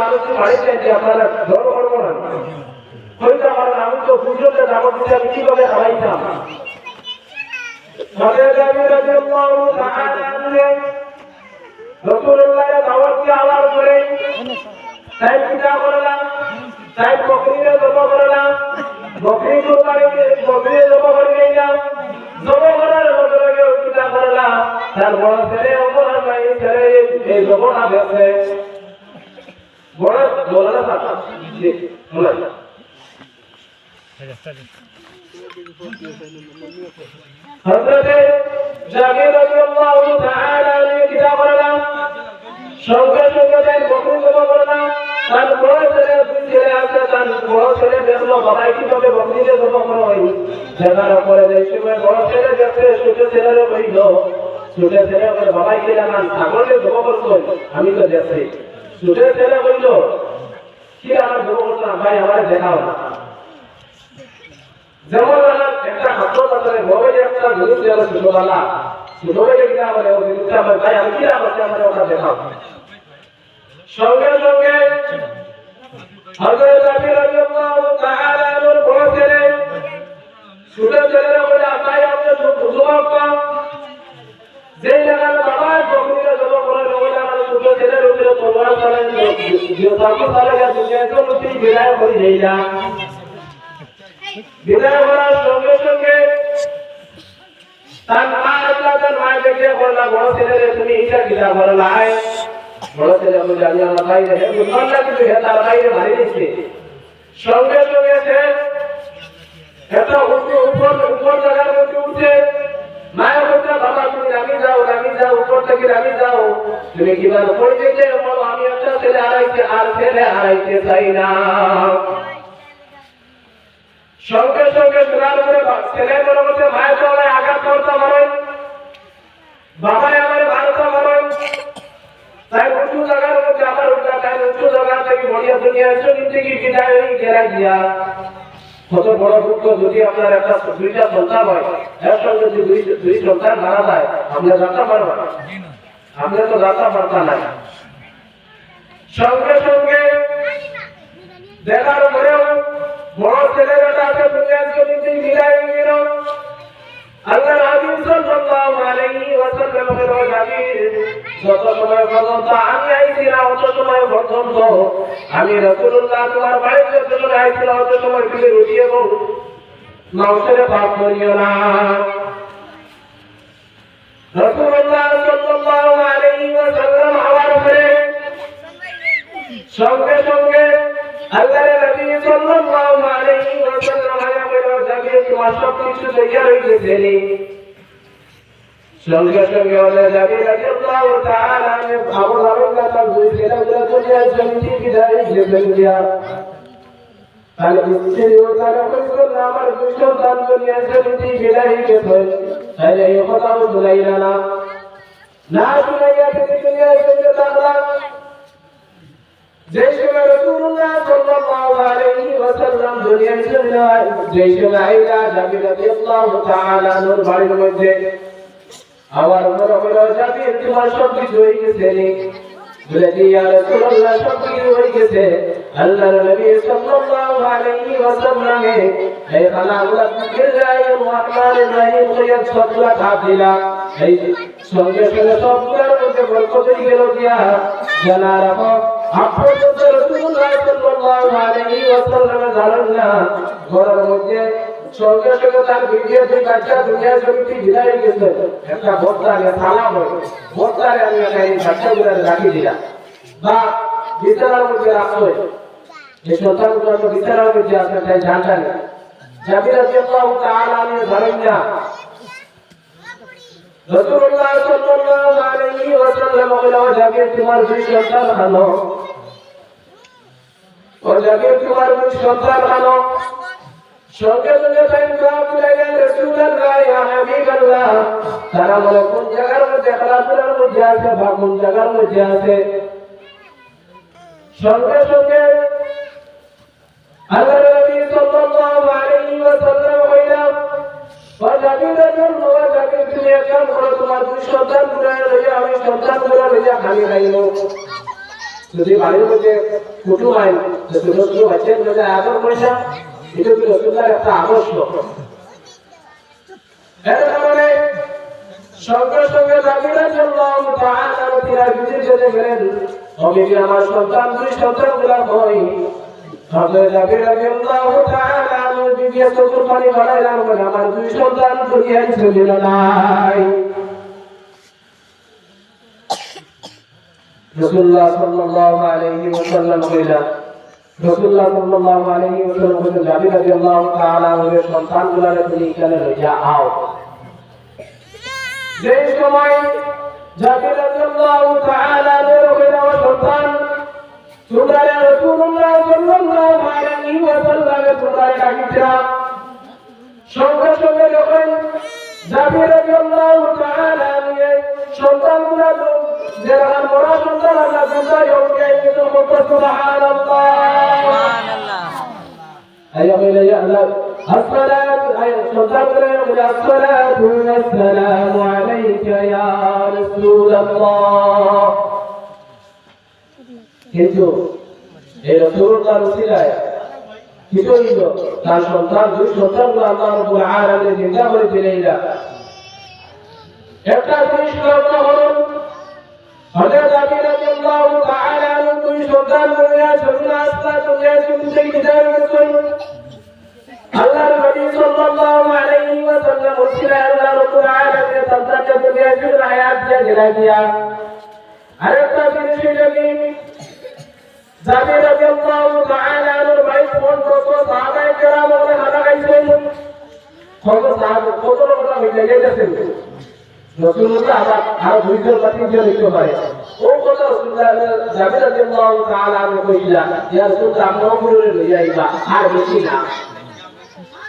মানুষ বাড়িতে যে আপনারা ধর্ম করবো না হইতে পারেন আমি তো পুজোতে দাবত দিতে আমি কিভাবে হারাইতাম রাসূলুল্লাহ দাওয়াতকে আলাদা করে তাই পিতা করলাম তাই বকরিরে জবা করলাম বকরি কুরবানিতে বকরি জবা করে নিলাম জবা করার বদলে পিতা করলাম তার বড় ছেলে ওপর নাই ছেলে এই জবাটা দেখে বড় বলনা কথা জি বলেন হযরত জাবির রাদিয়াল্লাহু তাআলা আনহু কিতাব করলাম সঙ্গে সঙ্গে দেন বকরি জবা করলাম তার বড় ছেলে দুই ছেলে আছে তার বড় ছেলে দেখলো বাবা কিভাবে বকরিরে জবা করা হয় দেখার পরে যে সময় বড় ছেলে দেখে ছোট ছেলেরে কইল ছোট ছেলে বলে বাবা কিলা মান ছাগলে জবা করতো আমি তো দেখছি ছোট ছেলে কইল কি আমার জবা করতো না ভাই আমার দেখাও না যেমন একটা হাসপাতালে বড় একটা জিনিস দেওয়া ছোটবেলা ছোটবেলা কিনা বলে ও জিনিসটা আমার ভাই আমি কি রাখছি আমার ওটা দেখাও সঙ্গে সঙ্গে হযরত আলী রাদিয়াল্লাহু তাআলা আনহুর বড় ছেলে ছোট ছেলেরা বলে ভাই আপনি জবাব পান যে জায়গায় বাবা বকরিরা জবাব করে ওই জায়গায় ছোট ছেলের উপরে তলোয়ার চালান যে তাকে চালায়া দুনিয়া তো লুটি বিদায় করে দেইলা বিদায় করার সঙ্গে সঙ্গে তার মা আল্লাহ তার মা দেখে বললা বড় ছেলে তুমি এটা কিনা বললাই বড় ছেলে আমি জানি আমার ভাই রে আল্লাহ কিন্তু তার ভাইরে মারি দিচ্ছে সঙ্গে সঙ্গে সে এটা উপর জায়গার মধ্যে উঠে মায়া বলছে বাবা তুমি রাগি যাও উপর থেকে রাগি যাও তুমি কিভাবে পড়ে যেতে বলো আমি একটা ছেলে হারাইতে আর ছেলে হারাইতে চাই না সঙ্গে সঙ্গে ঘোরার উপরে ছেলে মনে করছে মায়ের তো আমায় আঘাত করতে পারেন বাবাই আমার ভারতে পারেন তাই উঁচু জায়গার মধ্যে আমার উঠা তাই উঁচু জায়গা থেকে বড়িয়া দুনিয়া চলি থেকে বিদায় হয়ে গেলা গিয়া কত বড় দুঃখ যদি আপনার একটা দুইটা সন্তান হয় এর সঙ্গে যদি দুই সন্তান মারা যায় আমরা যাত্রা পারবো না আমরা তো যাত্রা পারতাম না সঙ্গে সঙ্গে দেখার পরেও বড় ছেলেটা আছে দুনিয়ার জমিন বিদায় হয়ে গেল আল্লাহ হাবিব সাল্লাল্লাহু আলাইহি ওয়াসাল্লামের হাবিব যত সময় পর্যন্ত আমি আইছিলাম অত সময় পর্যন্ত আমি রাসূলুল্লাহ তোমার বাড়িতে চলে আইছিলাম অত সময় তুমি রুটি এবং মাংসের ভাত করিও না রাসূলুল্লাহ সাল্লাল্লাহু আলাইহি ওয়াসাল্লাম হওয়ার পরে সঙ্গে সঙ্গে আল্লাহর নবী সাল্লাল্লাহু আলাইহি ওয়াসাল্লাম বলেন যাবে তোমার সব কিছু তৈরি হয়ে গেছে সঙ্গে সঙ্গে বলে যাবে রাদিয়াল্লাহু তাআলা আমি আবু আল্লাহ তার দুই ছেলেগুলো দুনিয়ার জমিনে বিদায় দিয়ে তাহলে স্ত্রীও তারা কইল আমার দুই সন্তান দুনিয়ার জমিনে বিদায় গেছে তাহলে এই কথা বলাইলা না দুনিয়া থেকে দুনিয়ার জমিনে থাকলাম যে সময় রাসূলুল্লাহ সাল্লাল্লাহু আলাইহি ওয়াসাল্লাম দুনিয়ায় ছিলেন যে সময় আইলা জাবির রাদিয়াল্লাহু তাআলা আনহুর বাড়ির মধ্যে আবার বড় বড় জাবির তোমার সব কিছু হয়ে গেছে বলে যে ইয়া রাসূলুল্লাহ সব কিছু হয়ে গেছে আল্লাহর নবী সাল্লাল্লাহু আলাইহি ওয়াসাল্লাম এই খালাগুলা বিসমিল্লাহির রহমানির রহিম কইয়া সবগুলা খা দিলা এই সঙ্গে সঙ্গে সবগুলোর মধ্যে বরকত হয়ে গেল গিয়া জানা রাখো আপনাদের রাসূলুল্লাহ সাল্লাল্লাহু আলাইহি ওয়াসাল্লাম জানেন না ঘরের মধ্যে সঙ্গে সঙ্গে তার ভিডিও দুই বাচ্চা দুনিয়া জমিতে বিদায় গেছে একটা বস্তারে থালা হয় বস্তারে আমি এই বাচ্চাগুলো রাখি দিলাম বা বিছানার মধ্যে রাখতো এই সন্তানগুলো বিছানার মধ্যে আছে তাই জানতেন জাবির রাদিয়াল্লাহু তাআলা আনহু জানেন না রাসূলুল্লাহ সাল্লাল্লাহু আলাইহি ওয়াসাল্লাম বলেন জাবির তোমার দুই সন্তান হলো ও জাবির তোমার দুই সন্তান হলো সঙ্গে সঙ্গে তাই জবাব দিলেন রাসূলুল্লাহ ইয়া হাবিবাল্লাহ তারা বলে কোন জায়গার মধ্যে খালাসের মধ্যে আছে বা কোন জায়গার মধ্যে আছে সঙ্গে সঙ্গে আল্লাহর নবী সাল্লাল্লাহু আলাইহি ওয়াসাল্লাম বললেন ও জাবির রাদিয়াল্লাহু জাবির তুমি একদম বড় তোমার দুই সন্তান গুলো লইয়া আমি সন্তান গুলো লইয়া খালি রাইলো যদি বাড়ির মধ্যে কুটুম আইন ছোট ছোট বাচ্চার মধ্যে আদর পয়সা এটা কি রসুল্লাহর একটা আদর্শ। এর কারণে সঙ্গে সঙ্গে জাবির রাদিয়াল্লাহু তাআলা তিরা বিজির জেনে গেলেন অবিবি আমার সন্তান দুই সন্তান গুলা হই হযরত জাবির রাদিয়াল্লাহু তাআলা আমার বিবি চোখের পানি বাড়াইলাম বলে আমার দুই সন্তান দুনিয়ায় চলে নাই। রাসূলুল্লাহ সাল্লাল্লাহু আলাইহি ওয়াসাল্লাম কইলেন রাসূলুল্লাহ সাল্লাল্লাহু আলাইহি ওয়াসাল্লাম কইলেন জাবির রাদিয়াল্লাহু তাআলা ওর সন্তানগুলোরে তুমি এখানে লইয়া আও। যে সময় জাবির রাদিয়াল্লাহু তাআলা ওর সন্তান তোমরা রাসূলুল্লাহ সাল্লাল্লাহু আলাইহি ওয়াসাল্লামের তোমরা ডাকিরা সঙ্গে সঙ্গে যখন জাবির রাদিয়াল্লাহু তাআলা নিয়ে সন্তানগুলো যারা মোরা সন্তান আল্লাহ সন্তান ওকে কিন্তু সুবহানাল্লাহ সুবহানাল্লাহ আয়া বলে ইয়া আল্লাহ আসসালাতু আয়া সন্তানগুলো বলে আসসালাতু ওয়াসসালামু আলাইকা ইয়া রাসূলুল্লাহ। কিন্তু এই রাসূলুল্লাহর উসিলায় কি হইল তার সন্তান দুই সন্তানগুলো আল্লাহ রাব্বুল আলামিন জিন্দা করে দিলেন। একটা জিনিস লক্ষ্য করুন হযরত জাবির রাদিয়াল্লাহু তাআলা আনহু দুই সন্তান নিয়ে দুনিয়া আসতে দুনিয়া শুনতে বিদায় হয়েছেন। আল্লাহর নবী সাল্লাল্লাহু আলাইহি ওয়াসাল্লাম উসিলায় আল্লাহ রাব্বুল আলামিন সন্তানকে দুনিয়ায় ফিরে হায়াত দিয়া আরেকটা জিনিস হলো জাবির রাদিয়াল্লাহু তাআলা আনহুর ভাই কোন কত সাহাবায়ে কেরাম ওখানে খানা খাইছেন কত সাহাবা কত লোকরা মিলে গেছেন রাসূলুল্লাহ আর দুইজন তিনজন লিখতে পারে ও কথা রাসূলুল্লাহ জাবির রাদিয়াল্লাহু তাআলা আনহু কইলা ইয়া রাসূলুল্লাহ আমরা করে লইয়া আইবা আর বেশি না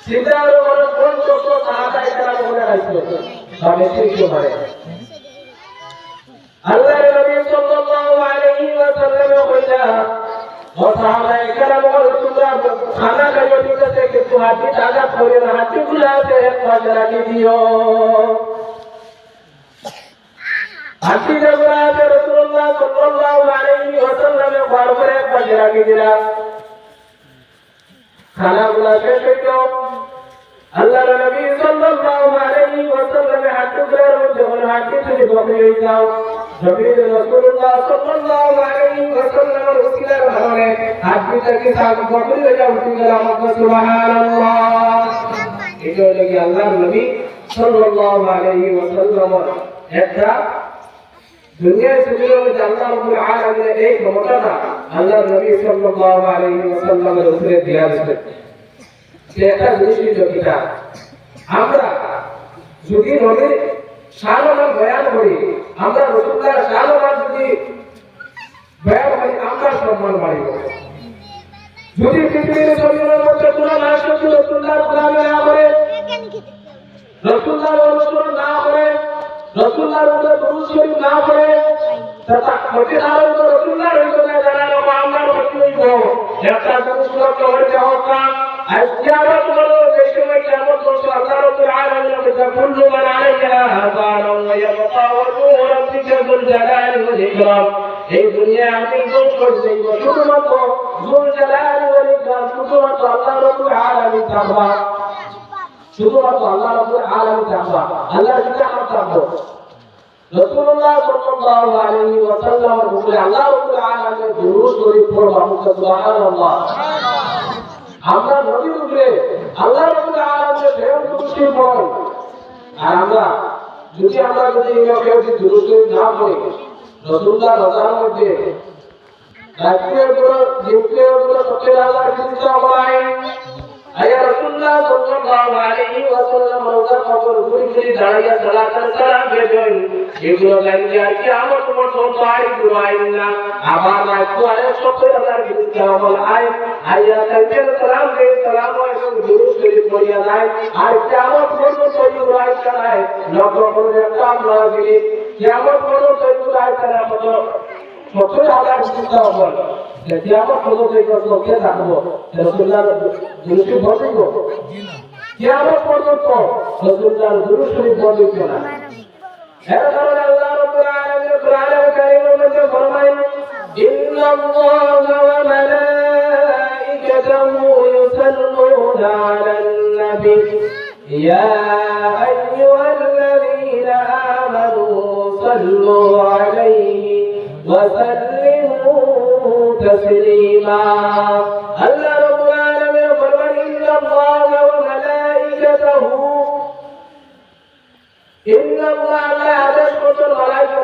চিন্তা করে কোন কত সাহাবায়ে কেরাম ওখানে খাইছেন বা বেশি লিখতে পারে। আল্লাহর নবী সাল্লাল্লাহু আলাইহি ওয়াসাল্লাম কইলা ও সাহাবায়ে কেরাম রাসূলুল্লাহ খানা খাইতে দিতে কিন্তু হাতি তাজা করে না হাতিগুলো আছে এক পাশে রাখি দিও। হাতি যেগুলো আছে রাসূলুল্লাহ সাল্লাল্লাহু আলাইহি ওয়াসাল্লাম বারবার এক পাশে রাখি দিলেন। খানাগুলো শেষ হইল আল্লাহর নবী সাল্লাল্লাহু আলাইহি ওয়াসাল্লাম হাতিগুলোর মধ্যে হলো হাতি যদি বকরি হয়ে যাও নবী রাসূলুল্লাহ সাল্লাল্লাহু আলাইহি ওয়াসাল্লামের উসিলার কারণে হাতিটাকে সাত বকরি হয়ে যাও সুবহানাল্লাহ। এটা হলো কি আল্লাহর নবী সাল্লাল্লাহু আলাইহি ওয়াসাল্লামের একটা দুনিয়ায় সুবিধা হচ্ছে আল্লাহ রাব্বুল আলামিনের এই ক্ষমতাটা আল্লাহর নবী সাল্লাল্লাহু আলাইহি ওয়াসাল্লামের উপরে দেয়া হয়েছে। সে একটা জিনিস কিটা আমরা যদি নবীর শান-ও-মান বয়ান করি আমরা রাসূলুল্লাহর শান-ও-মান যদি বয়ান করি আমরা সম্মান পাইব। যদি পৃথিবীর জমিনের মধ্যে কোনো মানুষ যদি রাসূলুল্লাহর গোলামি না করে রাসূলুল্লাহর অনুসরণ না করে রাসূলুল্লাহর উপরে দরুদ শরীফ না পড়ে তথা প্রতিদান তো রাসূলুল্লাহর হইতে জানানো আমরা হইতে হইব একটা জিনিস লক্ষ্য করতে হবে কিয়ামত হলো যে সময় কিয়ামত বলছে আল্লাহ রাব্বুল আলামিন বলেন কুল্লু মান আলাইহা ফান ওয়া ইয়াবকা ওয়াজহু রাব্বিকা যুল জালালি ওয়াল ইকরাম। এই দুনিয়ায় আমি দোষ করছি শুধুমাত্র যুল জালালি ওয়াল ইকরাম শুধুমাত্র আল্লাহ রাব্বুল আলামিন থাকবা শুধুমাত্র আল্লাহ রাব্বুল আলামিন থাকবা আল্লাহর কিতাব থাকবো। রাসূলুল্লাহ সাল্লাল্লাহু আলাইহি ওয়াসাল্লামের উপরে আল্লাহ রাব্বুল আলামিনের দুরূদ শরীফ পড়বা সুবহানাল্লাহ। আমরা নবীর উপরে আল্লাহ রাব্বুল আলামিনের প্রেম খুশি পড়ি আর আমরা যদি কেউ দুরূদ শরীফ না পড়ি রাসূলুল্লাহ রওজার মধ্যে রাত্রির উপর দিনের উপর সতের হাজার চিন্তা হয় আয়া রাসূলুল্লাহ সাল্লাল্লাহু আলাইহি ওয়াসাল্লাম রওজার কবর ঘুরে ঘুরে দাঁড়িয়ে সালাম বেজন এগুলো জানি আর কি আমার তোমার সন্তান দুআই না আবার রাখো আরে 70000 চিন্তা আমল আয়া তাইতে সালাম দে সালাম এবং দুরূদ শরীফ পড়িয়া যায় আর কিয়ামত পর্যন্ত দুআই করায় লক্ষ্য করে কাম লাগি কিয়ামত পর্যন্ত দুআই করা কত 70000 চিন্তা আমল কিয়ামত পর্যন্ত এই করতে থাকবো রাসূলুল্লাহ দুরূদ শরীফ পড়বো কিয়ামত পর্যন্ত রাসূলুল্লাহ দুরূদ শরীফ পড়বো না। এর কারণে আল্লাহ রাব্বুল আলামিন কোরআনে কারীমের মধ্যে ফরমায়েন إن الله وملائكته يصلون على النبي يا أيها الذين آمنوا صلوا عليه وسلموا تسليما الله رب العالمين فرمان إن الله وملائكته إن الله لا تشكر الملائكة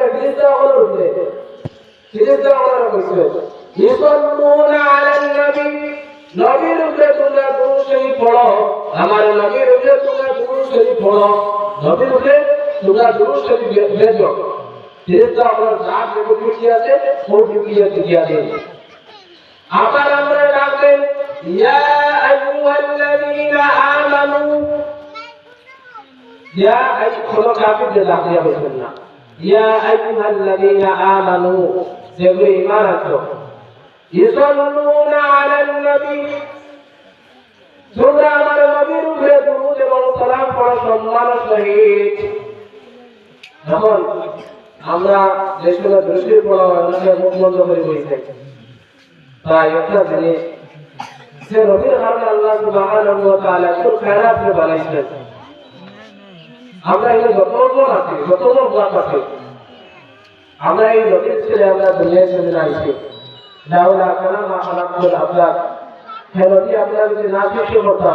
يصلون على النبي নবীর উপরে তোমরা দুরূদ শরীফ পড়ো আমার নবীর উপরে তোমরা দুরূদ শরীফ পড়ো নবীর উপরে তোমরা দুরূদ শরীফ ভেজো যেটা আমরা যা যেগুলো কি আছে ওগুলো কি আছে দিয়া দেন আবার আমরা ডাকবেন ইয়া আইয়ুহাল্লাযীনা আমানু ইয়া আইয়ুহাল কাফিরদের ডাকিয়া বলবেন না ইয়া আইয়ুহাল্লাযীনা আমানু যেগুলো ঈমান আছে ইসাল্লুনা আলান নবী তোমরা আমার নবীর উপরে দুরূদ এবং সালাম পড়ো সম্মানের সহিত এখন আমরা যেগুলো দৃষ্টি পড়া হয় ওনাকে মুখ বন্ধ করে বসে তাই একটা জিনিস যে নবীর কারণে আল্লাহ সুবহানাহু ওয়া তাআলা খুব খায়রাতকে বানাইছেন আমরা এই যতজন আছি যতজন বাপ আছে আমরা এই নবীর ছেলে আমরা দুনিয়ায় চলে আইছি লাউলা কালামা খালাকুল আবলাদ হে নবী আপনারা যদি না শিক্ষা করতাম